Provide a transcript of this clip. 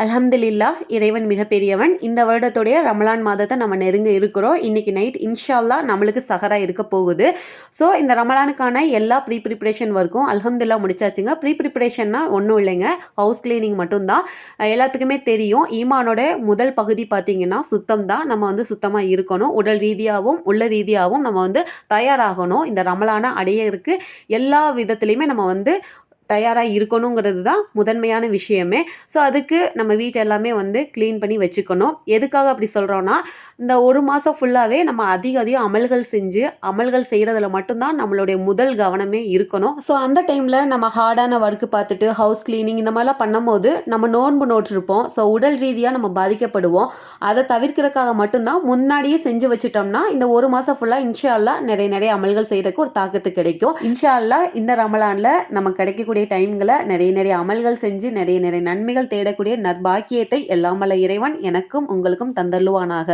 அல்ஹம்துலில்லாஹ், இறைவன் மிகப்பெரியவன். இந்த வருடத்துடைய ரமலான் மாதத்தை நம்ம நெருங்க இருக்கிறோம். இன்னைக்கு நைட் இன்ஷா அல்லாஹ் நம்மளுக்கு சஹரா இருக்க போகுது. ஸோ இந்த ரமலானுக்கான எல்லா ப்ரிப்பரேஷன் ஒர்க்கும் அல்ஹம்துலில்லாஹ் முடிச்சாச்சுங்க. ப்ரிப்பரேஷன்னா ஒன்றும் இல்லைங்க, ஹவுஸ் கிளீனிங் மட்டும்தான். எல்லாத்துக்குமே தெரியும், ஈமானோட முதல் பகுதி பார்த்தீங்கன்னா சுத்தம் தான். நம்ம வந்து சுத்தமாக இருக்கணும். உடல் ரீதியாகவும் உள்ள ரீதியாகவும் நம்ம வந்து தயாராகணும். இந்த ரமலானை அடையிறதுக்கு எல்லா விதத்துலையுமே நம்ம வந்து தயாராக இருக்கணுங்கிறது தான் முதன்மையான விஷயமே. ஸோ அதுக்கு நம்ம வீட்டை எல்லாமே வந்து க்ளீன் பண்ணி வச்சுக்கணும். எதுக்காக அப்படி சொல்கிறோன்னா, இந்த ஒரு மாதம் ஃபுல்லாகவே நம்ம அதிக அமல்கள் செஞ்சு அமல்கள் செய்கிறதுல மட்டும்தான் நம்மளுடைய முதல் கவனமே இருக்கணும். ஸோ அந்த டைமில் நம்ம ஹார்டான ஒர்க்கு பார்த்துட்டு ஹவுஸ் க்ளீனிங் இந்த மாதிரிலாம் பண்ணும்போது நம்ம நோன்பு நோட்டிருப்போம். ஸோ உடல் ரீதியாக நம்ம பாதிக்கப்படுவோம். அதை தவிர்க்கிறதுக்காக மட்டும்தான் முன்னாடியே செஞ்சு வச்சுட்டோம்னா இந்த ஒரு மாதம் ஃபுல்லாக இன்ஷா அல்லாஹ் நிறைய அமல்கள் செய்கிறதுக்கு ஒரு தாக்கத்து கிடைக்கும். இன்ஷா அல்லாஹ் இந்த ரமலானில் நம்ம கிடைக்கக்கூடிய டைம்களை நிறைய அமல்கள் செஞ்சு நிறைய நன்மைகள் தேடக்கூடிய நற்பாக்கியத்தை எல்லாம் வல்ல இறைவன் எனக்கும் உங்களுக்கும் தந்தருள்வானாக.